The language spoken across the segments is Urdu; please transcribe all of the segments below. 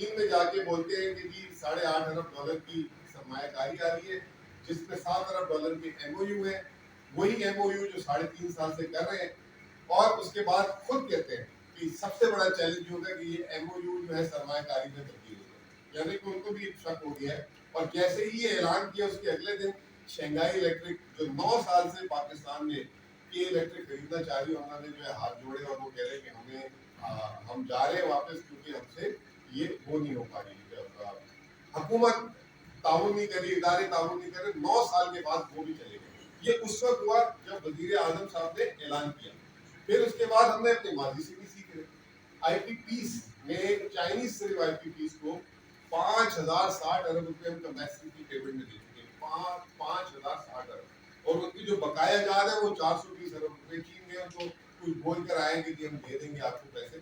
چین میں جا کے بولتے ہیں کہ جی $8.5 ارب کی سرمایہ کاری آ رہی ہے جس میں $7 ارب کے ایم او یو ہے، وہی ایم او یو جو 3.5 سال سے کر رہے ہیں، اور اس کے بعد خود کہتے ہیں کہ سب سے بڑا چیلنج ہوگا کہ یہ ایم او یو جو ہے سرمایہ کاری میں تبدیل ہوگا، یعنی کہ ان کو بھی شک ہو گیا ہے۔ اور جیسے ہی یہ اعلان کیا اس کے اگلے دن شنگھائی الیکٹرک جو 9 سال سے پاکستان میں کے الیکٹرک خریدنا چاہ رہی ہے، انہوں نے جو ہے ہاتھ جوڑے اور وہ کہہ رہے ہیں کہ ہم جا رہے ہیں واپس، کیونکہ ہم سے یہ وہ نہیں ہو پا رہی، حکومت تعاون نہیں کر رہی، ادارے تعاون نہیں کر رہے۔ 9 سال کے بعد وہ بھی چلے گئے۔ یہ اس وقت ہوا جب وزیر اعظم صاحب نے اعلان کیا۔ پھر اس کے بعد ہم نے اپنے ماضی سے بھی سیکھ لیا۔ آئی پی پیس میں چائنیز صرف آئی پی پیس کو 5,060 ارب روپے ہم کمپیسٹی کی پیمنٹ میں دے چکے ہیں، 5,060 ارب، اور ان کی جو بقایا جا رہا ہے وہ 420 ارب روپے۔ چین میں ان کو کچھ بول کر آئے کہ ہم دے دیں گے آپ کو پیسے۔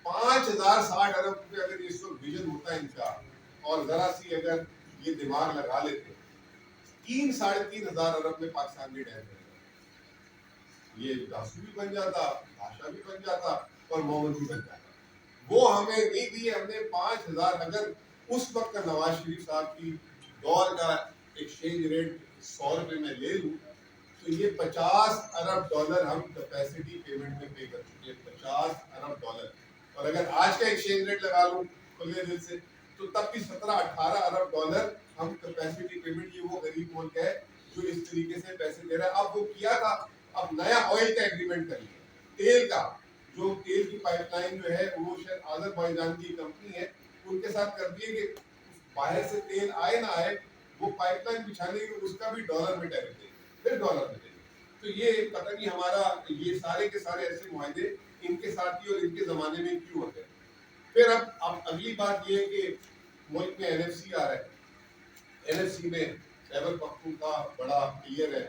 5,060 ارب روپے اگر اس وقت ویژن ہوتا ہے ان کا، اور ذرا سی اگر یہ دماغ لگا لیتے، 3-3.5 ہزار ارب میں پاکستان بھی ڈیل یہ داسو بھی بن جاتا، بھاشا بھی بن جاتا، اور محمد بھی بن جاتا۔ وہ ہمیں نہیں دیے، ہم نے 5,000۔ اگر اس وقت کا نواز شریف صاحب کی دور کا ایکسچینج ریٹ 100 روپے میں لے لوں تو یہ $50 ارب ہم کیپیسٹی پیمنٹ میں پے کر چکے ہیں، $50 ارب۔ اور اگر آج کا ایکسچینج ریٹ لگا لوں کھلے دل سے تو تب بھی 17-18 ارب ڈالر ہم کیپیسٹی پیمنٹ، یہ وہ غریب ملک ہے جو اس طریقے سے پیسے دے رہا ہے۔ اب وہ کیا تھا، اب نیا آئل کا ایگریمنٹ کر لیا، تیل کا، جو تیل کی پائپ لائن جو ہے وہ شاید آذربائیجان کی کمپنی ہے، ان کے ساتھ کر دیے کہ باہر سے تیل آئے نہ آئے، وہ پائپ لائن بچھانے کی اس کا بھی ڈالر میں ٹیرف دے، پھر ڈالر میں دے۔ تو یہ پتہ نہیں ہمارا یہ سارے کے سارے ایسے معاہدے ان کے ساتھ ہی اور ان کے زمانے میں کیوں ہوتے ہیں۔ پھر اب اگلی بات یہ ہے کہ ملک میں این ایف سی آ رہا ہے۔ این ایف سی میں خیبر پختونخوا بڑا کلیئر ہے۔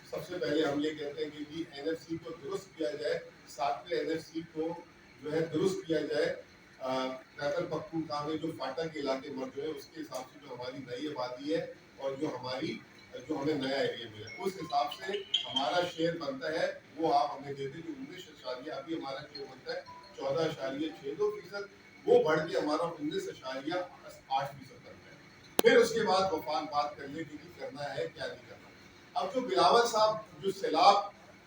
سب سے پہلے ہم یہ کہتے ہیں کہ جی این ایف سی کو درست کیا جائے، 7ویں این ایف سی کو جو ہے درست کیا جائے۔ خیبر پختونخوا میں جو فاٹا کے علاقے مرج ہے اس کے حساب سے جو ہماری نئی آبادی ہے اور جو ہمیں نیا ایریا ملا ہے، اس حساب سے ہمارا شیئر بنتا ہے وہ آپ ہمیں دیتے، جو 19 ابھی ہمارا شیئر بنتا ہے 14.62%، وہ بڑھ کے ہمارا 19.8% بنتا ہے۔ پھر اس کے بعد وفاق بات کر لیں کہ کرنا ہے کیا نہیں کرنا۔ اب جو بلاول صاحب جو سیلاب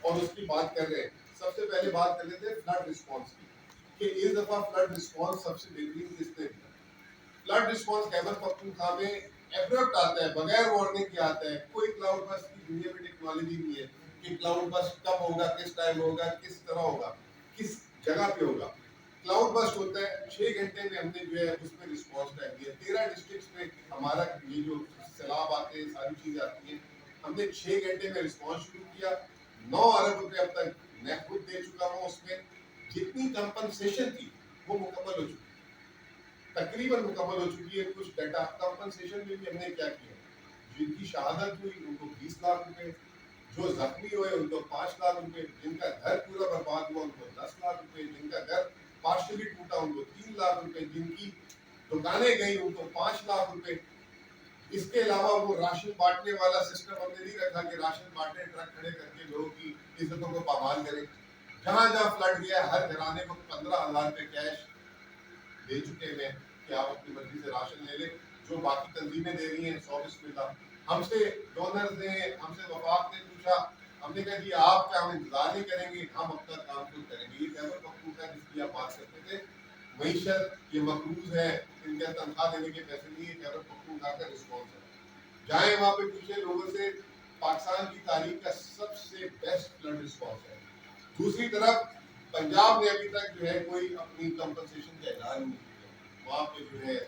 اور اس کی بات کر رہے ہیں، سب سے پہلے بات کر لیتے ہیں فلڈ رسپانس کی، کہ اس دفعہ فلڈ رسپانس سب سے بہترین کس نے دیا۔ فلڈ رسپانس خیبر پختونخوا میں ایبرپٹ آتا ہے، بغیر وارننگ کے آتا ہے۔ کوئی کلاؤڈ برسٹ کی دنیا میں ٹیکنالوجی نہیں ہے کہ کلاؤڈ برسٹ کب ہوگا، کس ٹائم ہوگا، کس طرح ہوگا، کس جگہ پہ ہوگا۔ کلاؤڈ برسٹ ہوتا ہے، 6 گھنٹے میں ہم نے جو ہے اس میں رسپانس ٹائم دیا۔ 13 ڈسٹرکٹس میں ہمارا یہ جو سیلاب آتے ہیں، ساری چیزیں آتی ہیں، ہم نے 6 گھنٹے میں رسپانس شروع کیا۔ 9 ارب روپے اب تک میں خود دے چکا ہوں، اس میں جتنی کمپنسیشن تھی وہ مکمل ہو چکی ہے، تقریباً مکمل ہو چکی ہے۔ کچھ ڈیٹا کمپنسیشن میں بھی ہم نے کیا کیا، جن کی شہادت ہوئی ان کو 20 لاکھ روپے، جو زخمی ہوئے ان کو 5 لاکھ روپے، جن کا گھر پورا برباد ہوا ان کو 10 لاکھ روپے، جن کا گھر پارشلی ٹوٹا ان کو 3 لاکھ روپے، جن کی دکانیں گئی ان کو 5 لاکھ روپے۔ اس کے علاوہ وہ راشن بانٹنے والا سسٹم ہم نے نہیں رکھا کہ راشن بانٹے ٹرک کھڑے کر کے لوگوں کی عزتوں کو پامال کریں۔ جہاں جہاں فلڈ گیا ہر گھرانے کو 15,000 روپے کیش دے چکے ہیں کہ آپ اپنی مرضی سے راشن لے لیں۔ جو باقی تنظیمیں دے رہی ہیں 100 بسم اللہ۔ ہم سے ڈونرز نے، ہم سے وفاق نے پوچھا، ہم نے کہا جی آپ کا ہم انتظار نہیں کریں گے، ہم اپنا کام خود کریں گے۔ یہ خیبر پختونخوا جس کی آپ بات کرتے تھے، معیشت یہ مقروض ہے، ان کے تنخواہ دینے کے پیسے نہیں ہے، خیبر پختونخوا کا رسپانس ہے۔ جائیں وہاں پہ پوچھیں لوگوں سے، پاکستان کی تاریخ کا سب سے بیسٹ فلڈ رسپانس ہے۔ دوسری طرف پنجاب نے ابھی تک جو ہے کوئی اپنی کمپنسیشن کا اعلان نہیں کیا۔ وہاں پہ جو ہے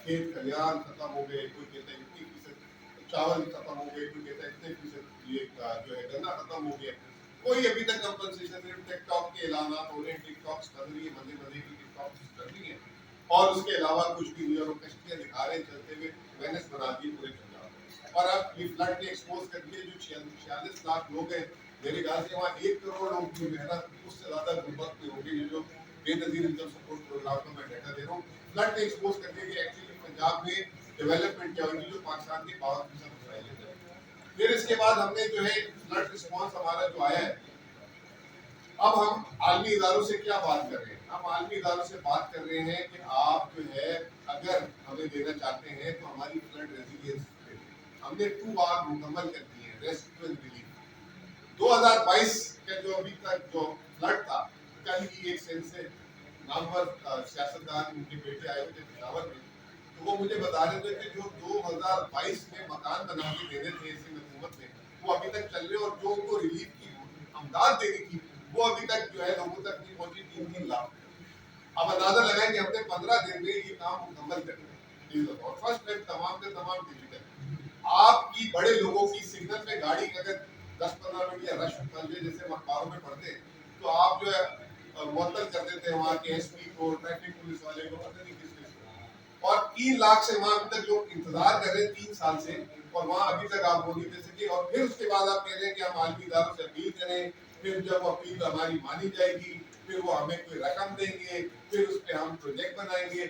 کھیت کھلیان ختم ہو گئے، کوئی کہتا ہے 20% چاول ختم ہو گئے، کوئی کہتا ہے 2% یہ جو ہے گنا ختم ہو گیا۔ کوئی ابھی تک کمپنسیشن نہیں۔ ٹک ٹاک کے اعلانات ہو رہے ہیں، ٹک ٹاکس بن رہی ہے، مزے مزے کی ٹک ٹاکس کر رہی ہیں، اور اس کے علاوہ کچھ بھی نہیں، اور وہ کشتیاں دکھا رہے ہیں چلتے ہوئے، وینس بنا دی پورے پنجاب میں۔ اور اب یہ فلڈ نے ایکسپوز کر دیے جو 46 لاکھ لوگ ہیں، میرے خیال سے وہاں 1 کروڑ لوگ جو ہے نا اس سے زیادہ غربت میں ہوں گے، یہ جو بے نظیر انکم سپورٹ پروگرام کا میں ڈیٹا دے رہا ہوں۔ فلڈ نے ایکسپوز کر دیا کہ ایکچولی پنجاب میں ڈیولپمنٹ کیا ہوگی، جو پاکستان کے 52% مسائل ہے۔ پھر اس کے بعد ہم نے جو ہے فلڈ رسپانس ہمارا جو آیا ہے، اب ہم عالمی اداروں سے کیا بات کر رہے ہیں۔ ہم عالمی اداروں سے بات کر رہے ہیں کہ آپ جو ہے اگر ہمیں دینا چاہتے ہیں تو ہماری فلڈ ریزیلینس پہ ہم نے 2 بار مکمل کر دی ہے ریسکیو اینڈ ریلیف 2022 کا جو ابھی تک جو فلڈ تھا کل ہی ایک سینس سے نامور سیاستدان ان کے بیٹے آئے ہوئے تھے پشاور میں تو وہ مجھے بتا رہے تھے کہ جو 2022 میں مکان بنا کے دینے تھے اسی حکومت نے وہ ابھی تک چل رہے اور جو ان کو ریلیف کی امداد دینی تھی وہ ابھی تک جو ہے لوگوں تک نہیں پہنچی 3 لاکھ اب اندازہ لگائیں کہ ہم نے 15 دن میں یہ کام مکمل کرنا ہے اور فرسٹ ٹائم تمام کے تمام ڈیجیٹل آپ کی بڑے لوگوں کی سگنل پہ گاڑی اگر 10-15 منٹ یا رش پڑ جائے جیسے اخباروں میں پڑھتے ہیں تو آپ جو ہے معطل کر دیتے ہیں وہاں کے ایس پی کو ٹریفک پولیس والے کو پتہ نہیں کس کو اور 3 لاکھ سے وہاں ابھی تک جو انتظار کر رہے ہیں 3 سال سے اور وہاں ابھی تک آپ وہ نہیں دے سکے اور پھر اس کے بعد آپ کہہ رہے ہیں کہ ہم عالمی اداروں سے اپیل کریں پھر جب وہ اپیل ہماری مانی جائے گی پھر وہ ہمیں کوئی رقم دیں گے پھر اس پہ ہم پروجیکٹ بنائیں گے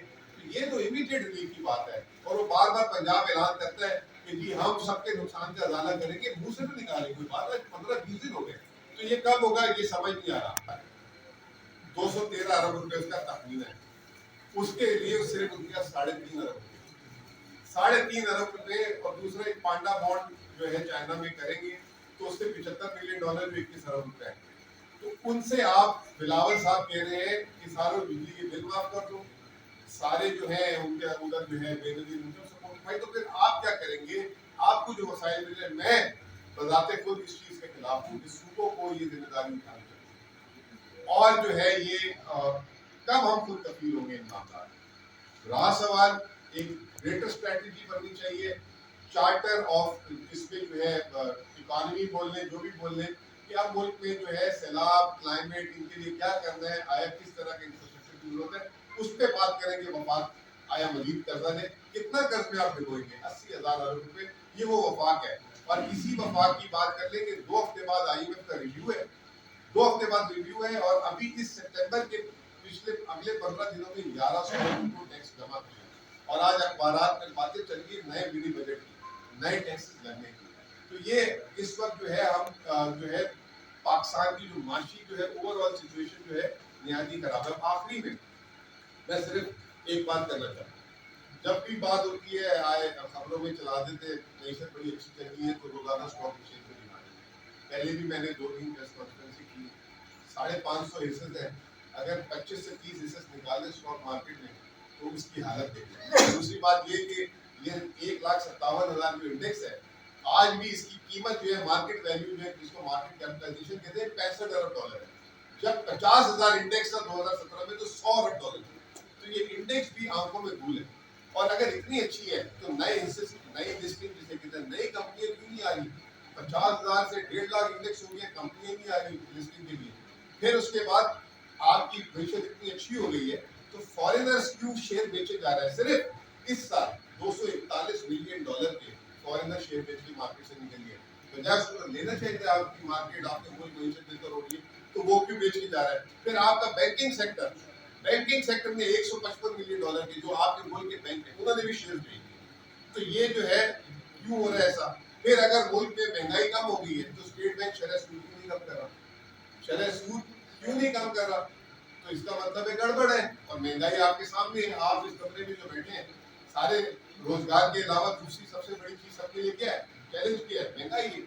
یہ تو امیڈیٹ ریلیف کی بات ہے اور وہ بار بار پنجاب اعلان کرتا ہے کہ جی ہم سب کے نقصان کا ازالہ کریں گے منہ سے تو نکالیں کوئی بات ہے 15-20 دن ہو گئے تو یہ کب ہوگا یہ سمجھ نہیں آ رہا 213 ارب روپے اس کا تخمین ہے اس کے لیے صرف ان کا 3.5 ارب روپے 3.5 ارب روپے اور دوسرا ایک پانڈا بانڈ جو ہے چائنا میں کریں گے تو اس کے $75 ملین جو 21 ارب روپے ہے تو ان سے آپ بلاول صاحب کہہ رہے ہیں کہ سارے بجلی کے بل معاف کر دو سارے جو ہیں ان کے ادھر جو ہے بے نظیر ان کو سپورٹ بھائی تو پھر آپ کیا کریں گے آپ کو جو وسائل ملے میں بذات خود اس چیز کے خلاف ہوں کہ صوبوں کو یہ ذمہ داری اٹھانی چاہیے اور جو ہے یہ کب ہم خود کفیل ہوں گے ان معاملات رہا سوال ایک گریٹر اسٹریٹجی بننی چاہیے چارٹر آف اس پہ جو ہے اکانومی بول لیں جو بھی بول لیں کہ اب ملک میں جو ہے سیلاب کلائمیٹ ان کے لیے کیا کرنا ہے آیا کس طرح کے انفراسٹرکچر کی ضرورت ہے اس پہ بات کریں گے وفاق آیا مزید قرضہ لے کتنا قرض میں آپ ڈبوئیں گے 80,000 ارب روپے یہ وہ وفاق ہے اور اسی وفاق کی بات کر لیں کہ 2 ہفتے بعد آئی ایم ایف کا ریویو ہے 2 ہفتے بعد ریویو ہے اور ابھی اس سپٹمبر کے پچھلے اگلے 15 دنوں میں 1100 کروڑ ٹیکس جمع کیا اور آج اخبارات میں باتیں چل رہی نئے منی بجٹ کی نئے ٹیکسز لگنے کی تو یہ اس وقت جو ہے ہم جو ہے پاکستان کی جو معاشی جو ہے اوور آل سچویشن جو ہے نہایت خراب ہے آخری میں صرف ایک بات کرنا چاہتا ہوں جب بھی بات ہوتی ہے آئے خبروں میں چلا دیتے معیشت بڑی اچھی چل رہی ہے تو روزانہ اسٹاک ایکسچینج پہ ڈیمانڈ پہلے بھی میں نے 2-3 پریس کانفرنس کی 550 حصص ہیں اگر 25 سے 30 حصص نکالے اسٹاک مارکیٹ میں تو اس کی حالت دیکھیں دوسری بات یہ کہ یہ 1,57,000 جو انڈیکس ہے آج بھی اس کی قیمت جو ہے مارکیٹ ویلیو جو ہے جس کو مارکیٹ کیپٹلائزیشن کہتے ہیں $65 ارب ہے جب 50,000 انڈیکس تھا 2017 میں تو $100 ارب تو یہ انڈیکس بھی آنکھوں میں دھول ہے اور اگر اتنی اچھی ہے تو نئے حصے نئی لسٹنگ جسے کہتے ہیں نئی کمپنیاں کیوں نہیں آ رہی 50,000 سے 1.5 لاکھ انڈیکس ہو گیا کمپنیاں نہیں آ رہی لسٹنگ کے لیے پھر اس کے بعد آپ کی معیشت اتنی اچھی ہو گئی ہے تو فارینرز کیوں شیئر بیچے جا رہے ہیں صرف اس سال $241 ملین کے فارینر شیئر بیچ کے مارکیٹ سے نکل گئے بجائے اس کو لینا چاہیے آپ کی مارکیٹ آپ کے ملک معیشت بہتر ہو رہی ہے تو وہ کیوں بیچ کے جا رہا ہے پھر آپ کا بینکنگ سیکٹر میں $155 ملین کے جو آپ کے ملک کے بینک ہیں انہوں نے بھی شیئر بیچ دیے تو یہ جو ہے کیوں ہو رہا ہے ایسا پھر اگر ملک میں مہنگائی کم ہو گئی ہے تو اسٹیٹ بینک شرح سود کیوں نہیں کم کر رہا شرح سود کیوں نہیں کم کر رہا تو اس کا مطلب ہے گڑبڑ ہے اور مہنگائی آپ کے سامنے ہے آپ اس کمرے میں جو بیٹھے ہیں سارے روزگار کے علاوہ دوسری سب سے بڑی چیز سب کے لیے کیا ہے چیلنج کیا ہے مہنگائی ہے